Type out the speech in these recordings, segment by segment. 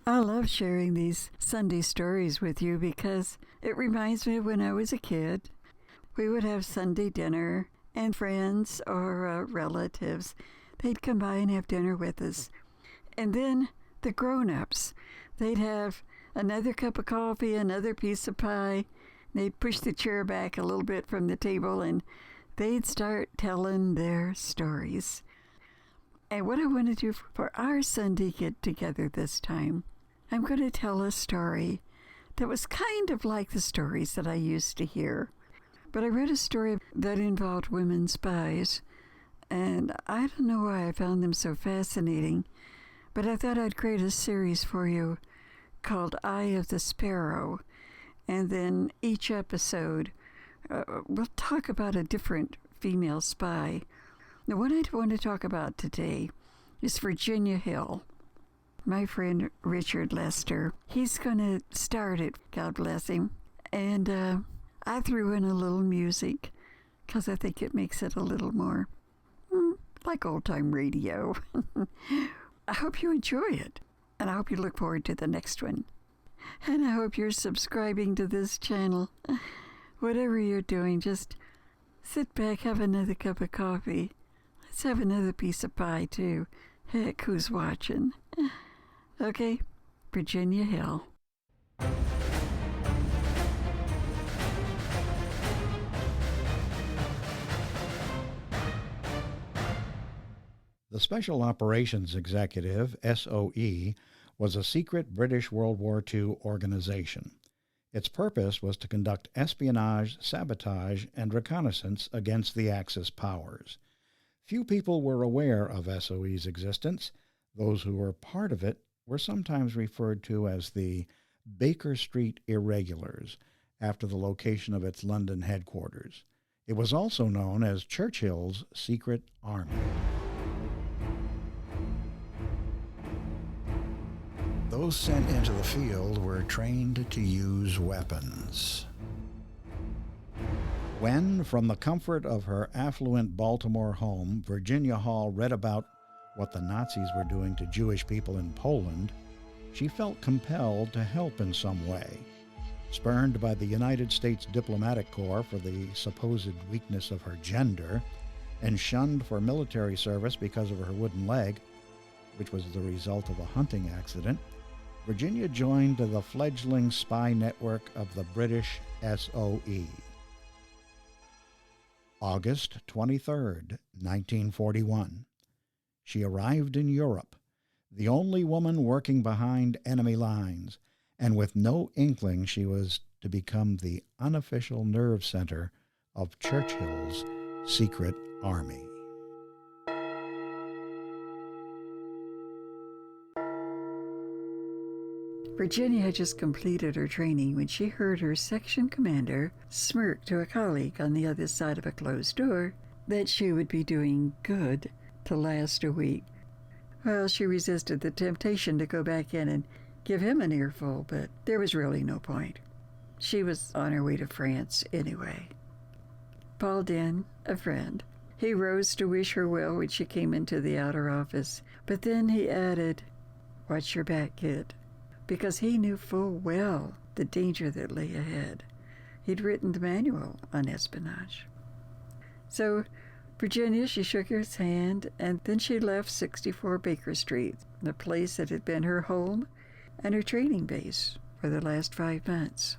I love sharing these Sunday stories with you because it reminds me of when I was a kid. We would have Sunday dinner, and friends or relatives, they'd come by and have dinner with us. And then the grown-ups, they'd have another cup of coffee, another piece of pie. They'd push the chair back a little bit from the table, and they'd start telling their stories. And what I want to do for our Sunday get-together this time, I'm going to tell a story that was kind of like the stories that I used to hear. But I read a story that involved women spies, and I don't know why I found them so fascinating, but I thought I'd create a series for you called Eye of the Sparrow, and then each episode we'll talk about a different female spy. The one I want to talk about today is Virginia Hill. My friend Richard Lester, he's going to start it, God bless him, and I threw in a little music because I think it makes it a little more like old-time radio. I hope you enjoy it, and I hope you look forward to the next one. And I hope you're subscribing to this channel. Whatever you're doing, just sit back, have another cup of coffee. Let's have another piece of pie, too. Heck, who's watching? Okay, Virginia Hill. The Special Operations Executive, S.O.E., was a secret British World War II organization. Its purpose was to conduct espionage, sabotage, and reconnaissance against the Axis powers. Few people were aware of S.O.E.'s existence. Those who were part of it were sometimes referred to as the Baker Street Irregulars, after the location of its London headquarters. It was also known as Churchill's Secret Army. Those sent into the field were trained to use weapons. When, from the comfort of her affluent Baltimore home, Virginia Hall read about what the Nazis were doing to Jewish people in Poland, she felt compelled to help in some way. Spurned by the United States Diplomatic Corps for the supposed weakness of her gender, and shunned for military service because of her wooden leg, which was the result of a hunting accident, Virginia joined the fledgling spy network of the British S.O.E. August 23, 1941. She arrived in Europe, the only woman working behind enemy lines, and with no inkling she was to become the unofficial nerve center of Churchill's secret army. Virginia had just completed her training when she heard her section commander smirk to a colleague on the other side of a closed door that she would be doing good to last a week. Well, she resisted the temptation to go back in and give him an earful, but there was really no point. She was on her way to France anyway. Paul Den, a friend, he rose to wish her well when she came into the outer office, but then he added, "Watch your back, kid," because he knew full well the danger that lay ahead. He'd written the manual on espionage. So Virginia, she shook his hand, and then she left 64 Baker Street, the place that had been her home and her training base for the last 5 months.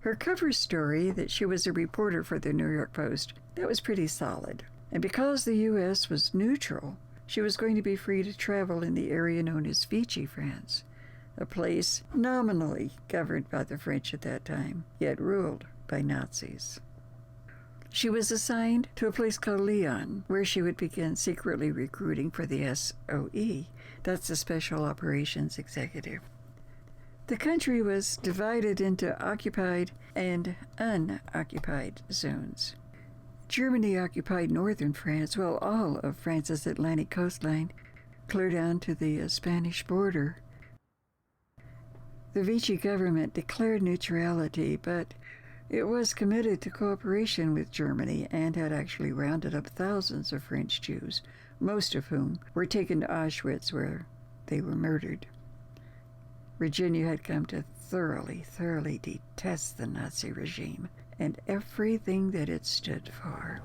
Her cover story, that she was a reporter for the New York Post, that was pretty solid. And because the U.S. was neutral, she was going to be free to travel in the area known as Vichy France, a place nominally governed by the French at that time, yet ruled by Nazis. She was assigned to a place called Lyon, where she would begin secretly recruiting for the S.O.E., that's the Special Operations Executive. The country was divided into occupied and unoccupied zones. Germany occupied northern France, while all of France's Atlantic coastline, clear down to the Spanish border. The Vichy government declared neutrality, but it was committed to cooperation with Germany and had actually rounded up thousands of French Jews, most of whom were taken to Auschwitz, where they were murdered. Virginia had come to thoroughly, thoroughly detest the Nazi regime and everything that it stood for.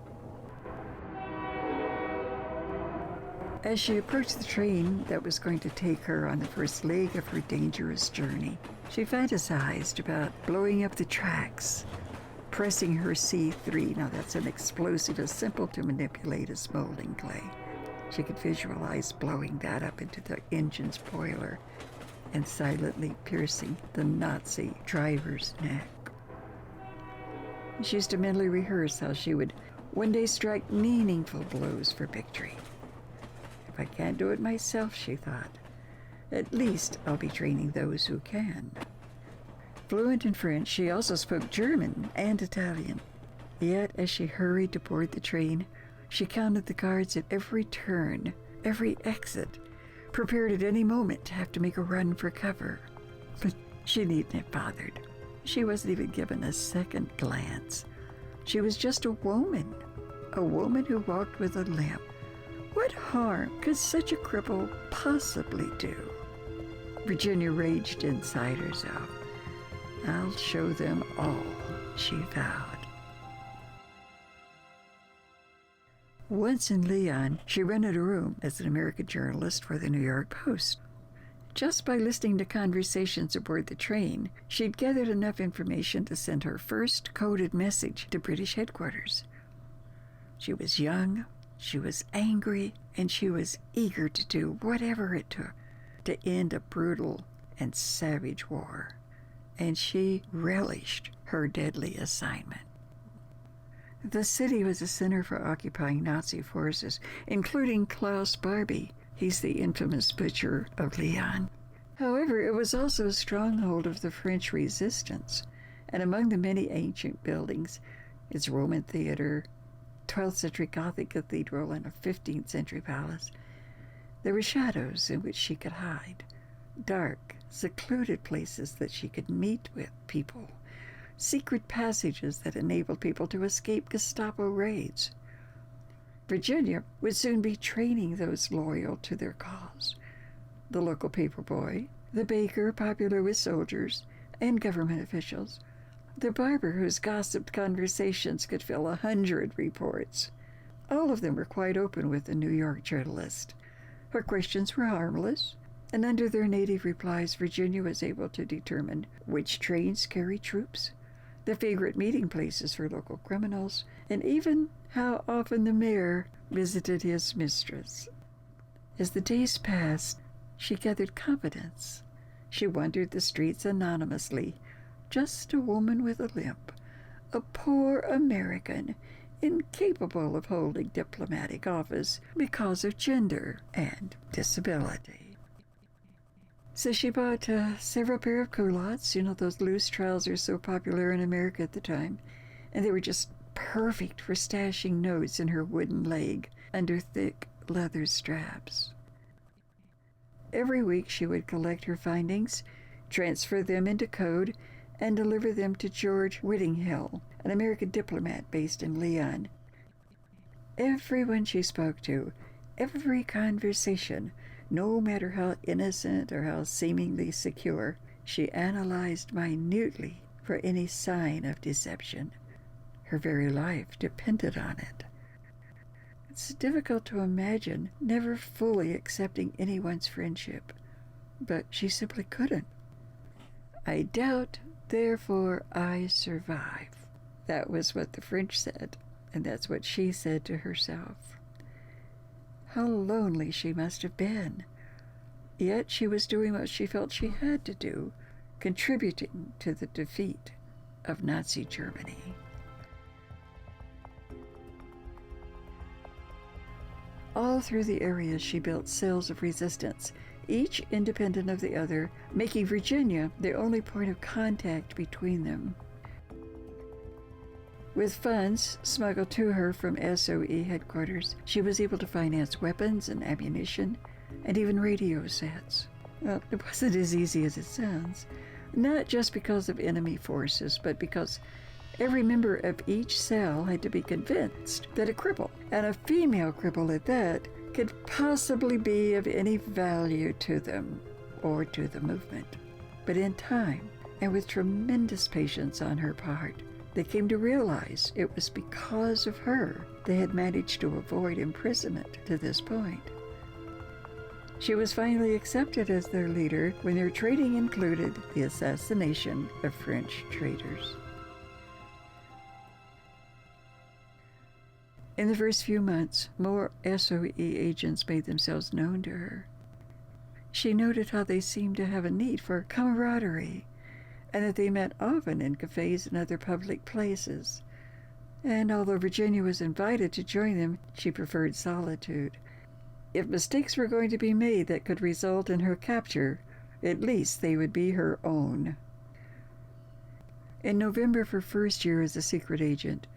As she approached the train that was going to take her on the first leg of her dangerous journey, she fantasized about blowing up the tracks, pressing her C3. Now that's an explosive as simple to manipulate as molding clay. She could visualize blowing that up into the engine's boiler and silently piercing the Nazi driver's neck. She used to mentally rehearse how she would one day strike meaningful blows for victory. If I can't do it myself, she thought, at least I'll be training those who can. Fluent in French, she also spoke German and Italian. Yet, as she hurried to board the train, she counted the guards at every turn, every exit, prepared at any moment to have to make a run for cover. But she needn't have bothered. She wasn't even given a second glance. She was just a woman who walked with a limp. What harm could such a cripple possibly do? Virginia raged inside herself. I'll show them all, she vowed. Once in Lyon, she rented a room as an American journalist for the New York Post. Just by listening to conversations aboard the train, she'd gathered enough information to send her first coded message to British headquarters. She was young, she was angry, and she was eager to do whatever it took to end a brutal and savage war. And she relished her deadly assignment. The city was a center for occupying Nazi forces, including Klaus Barbie. He's the infamous butcher of Lyon. However, it was also a stronghold of the French resistance, and among the many ancient buildings, its Roman theater, 12th century Gothic cathedral, and a 15th century palace, there were shadows in which she could hide, dark, secluded places that she could meet with people, secret passages that enabled people to escape Gestapo raids. Virginia would soon be training those loyal to their cause. The local paperboy, the baker popular with soldiers and government officials, the barber whose gossiped conversations could fill 100 reports. All of them were quite open with the New York journalist. Her questions were harmless, and under their native replies, Virginia was able to determine which trains carried troops, the favorite meeting places for local criminals, and even how often the mayor visited his mistress. As the days passed, she gathered confidence. She wandered the streets anonymously, just a woman with a limp, a poor American, incapable of holding diplomatic office because of gender and disability. So she bought several pair of culottes, those loose trousers so popular in America at the time, and they were just perfect for stashing notes in her wooden leg under thick leather straps. Every week she would collect her findings, transfer them into code, and deliver them to George Whittinghill, an American diplomat based in Lyon. Everyone she spoke to, every conversation, no matter how innocent or how seemingly secure, she analyzed minutely for any sign of deception. Her very life depended on it. It's difficult to imagine never fully accepting anyone's friendship, but she simply couldn't. I doubt, therefore I survive. That was what the French said, and that's what she said to herself. How lonely she must have been. Yet she was doing what she felt she had to do, contributing to the defeat of Nazi Germany. All through the area she built cells of resistance, each independent of the other, making Virginia the only point of contact between them. With funds smuggled to her from S.O.E. headquarters, she was able to finance weapons and ammunition, and even radio sets. Well, it wasn't as easy as it sounds, not just because of enemy forces, but because every member of each cell had to be convinced that a cripple, and a female cripple at that, could possibly be of any value to them or to the movement. But in time, and with tremendous patience on her part, they came to realize it was because of her they had managed to avoid imprisonment to this point. She was finally accepted as their leader when their training included the assassination of French traitors. In the first few months, more S.O.E. agents made themselves known to her. She noted how they seemed to have a need for camaraderie, and that they met often in cafes and other public places. And although Virginia was invited to join them, she preferred solitude. If mistakes were going to be made that could result in her capture, at least they would be her own. In November of her first year as a secret agent,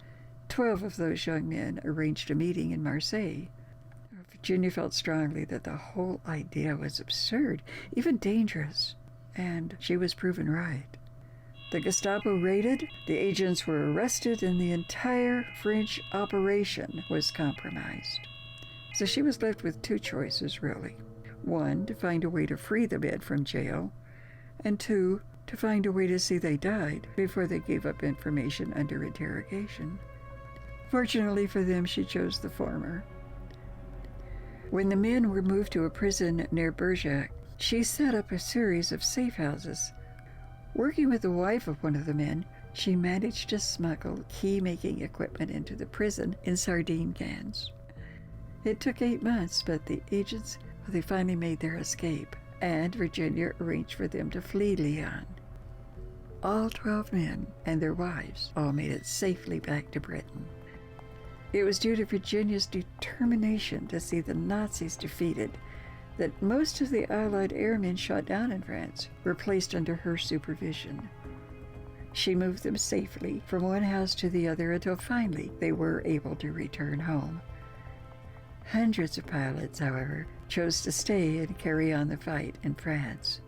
12 of those young men arranged a meeting in Marseille. Virginia felt strongly that the whole idea was absurd, even dangerous, and she was proven right. The Gestapo raided, the agents were arrested, and the entire French operation was compromised. So she was left with two choices, really. One, to find a way to free the men from jail, and two, to find a way to see they died before they gave up information under interrogation. Fortunately for them, she chose the former. When the men were moved to a prison near Bergerac, she set up a series of safe houses. Working with the wife of one of the men, she managed to smuggle key-making equipment into the prison in sardine cans. It took 8 months, but the agents, they finally made their escape, and Virginia arranged for them to flee Lyon. All 12 men and their wives all made it safely back to Britain. It was due to Virginia's determination to see the Nazis defeated that most of the Allied airmen shot down in France were placed under her supervision. She moved them safely from one house to the other until finally they were able to return home. Hundreds of pilots, however, chose to stay and carry on the fight in France.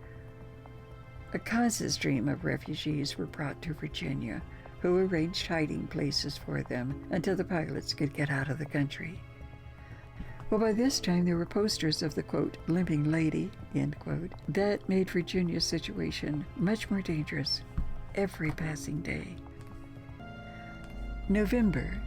A constant stream of refugees were brought to Virginia, who arranged hiding places for them until the pilots could get out of the country. Well, by this time, there were posters of the, quote, limping lady, end quote, that made Virginia's situation much more dangerous every passing day. November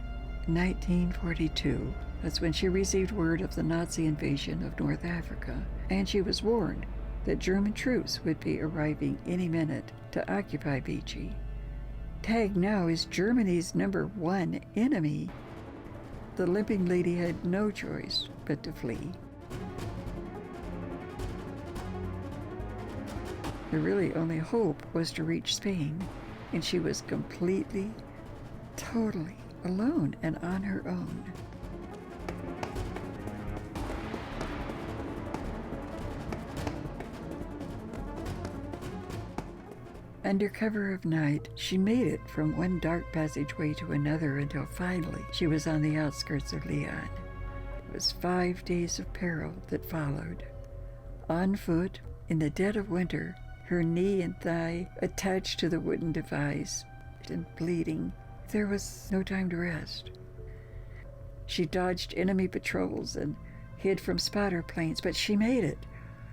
1942, that's when she received word of the Nazi invasion of North Africa, and she was warned that German troops would be arriving any minute to occupy Vichy. Tagged now as Germany's #1 enemy, the limping lady had no choice but to flee. Her really only hope was to reach Spain, and she was completely, totally alone and on her own. Under cover of night, she made it from one dark passageway to another until finally she was on the outskirts of Lyon. It was 5 days of peril that followed. On foot, in the dead of winter, her knee and thigh attached to the wooden device and bleeding, there was no time to rest. She dodged enemy patrols and hid from spotter planes, but she made it.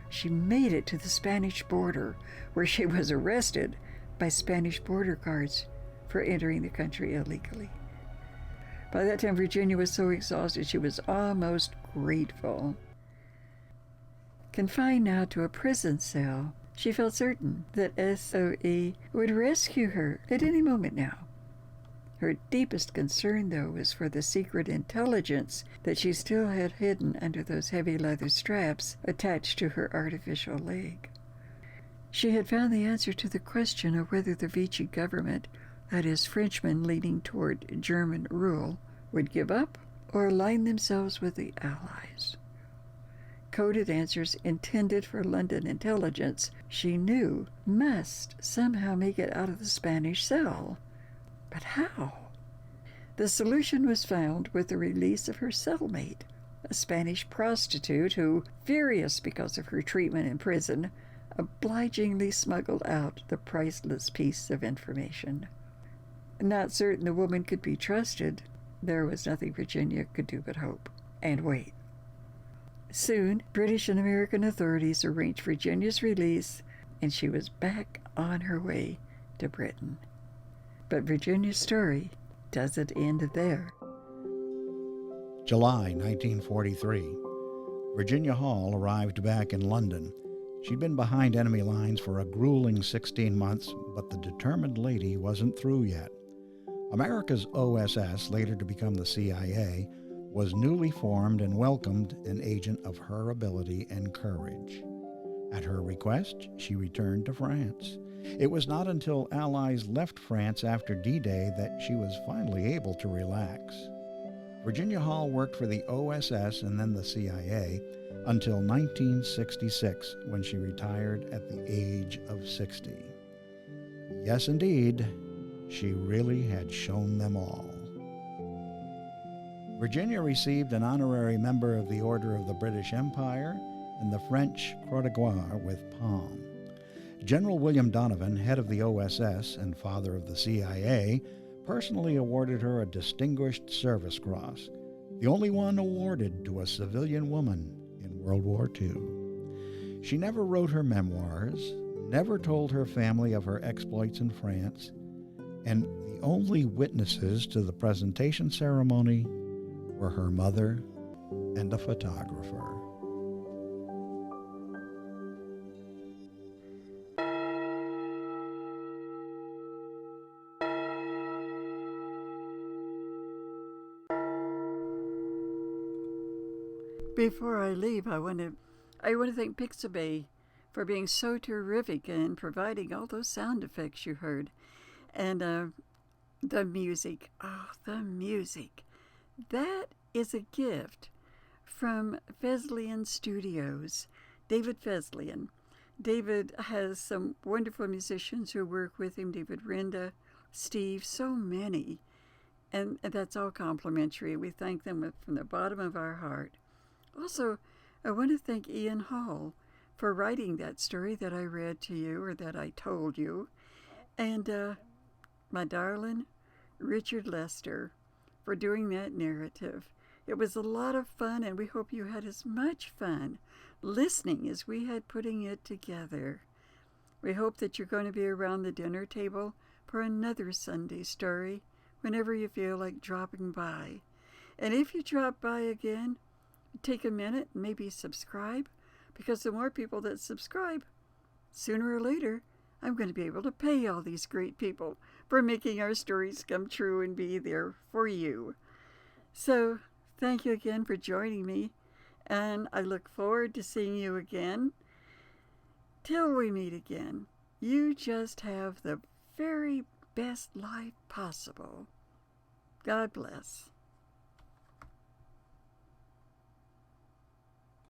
She made it to the Spanish border, where she was arrested by Spanish border guards for entering the country illegally. By that time, Virginia was so exhausted she was almost grateful. Confined now to a prison cell, she felt certain that S.O.E. would rescue her at any moment now. Her deepest concern, though, was for the secret intelligence that she still had hidden under those heavy leather straps attached to her artificial leg. She had found the answer to the question of whether the Vichy government, that is, Frenchmen leaning toward German rule, would give up or align themselves with the Allies. Coded answers intended for London intelligence, she knew, must somehow make it out of the Spanish cell. But how? The solution was found with the release of her cellmate, a Spanish prostitute who, furious because of her treatment in prison, obligingly smuggled out the priceless piece of information. Not certain the woman could be trusted, there was nothing Virginia could do but hope and wait. Soon, British and American authorities arranged Virginia's release, and she was back on her way to Britain. But Virginia's story doesn't end there. July 1943. Virginia Hall arrived back in London. She'd been behind enemy lines for a grueling 16 months, but the determined lady wasn't through yet. America's OSS, later to become the CIA, was newly formed and welcomed an agent of her ability and courage. At her request, she returned to France. It was not until Allies left France after D-Day that she was finally able to relax. Virginia Hall worked for the OSS and then the CIA until 1966, when she retired at the age of 60. Yes, indeed, she really had shown them all. Virginia received an honorary member of the Order of the British Empire and the French Croix de Guerre with Palm. General William Donovan, head of the OSS and father of the CIA, personally awarded her a Distinguished Service Cross, the only one awarded to a civilian woman in World War II. She never wrote her memoirs, never told her family of her exploits in France, and the only witnesses to the presentation ceremony were her mother and a photographer. Before I leave, I want to thank Pixabay for being so terrific and providing all those sound effects you heard. And the music. Oh, the music. That is a gift from Fesliyan Studios. David Fesliyan. David has some wonderful musicians who work with him. David Renda, Steve, so many. And that's all complimentary. We thank them from the bottom of our heart. Also, I want to thank Ian Hall for writing that story that I read to you, or that I told you. And my darling Richard Lester for doing that narrative. It was a lot of fun, and we hope you had as much fun listening as we had putting it together. We hope that you're going to be around the dinner table for another Sunday story whenever you feel like dropping by. And if you drop by again, take a minute and maybe subscribe, because the more people that subscribe, sooner or later, I'm going to be able to pay all these great people for making our stories come true and be there for you. So, thank you again for joining me, and I look forward to seeing you again. Till we meet again, you just have the very best life possible. God bless.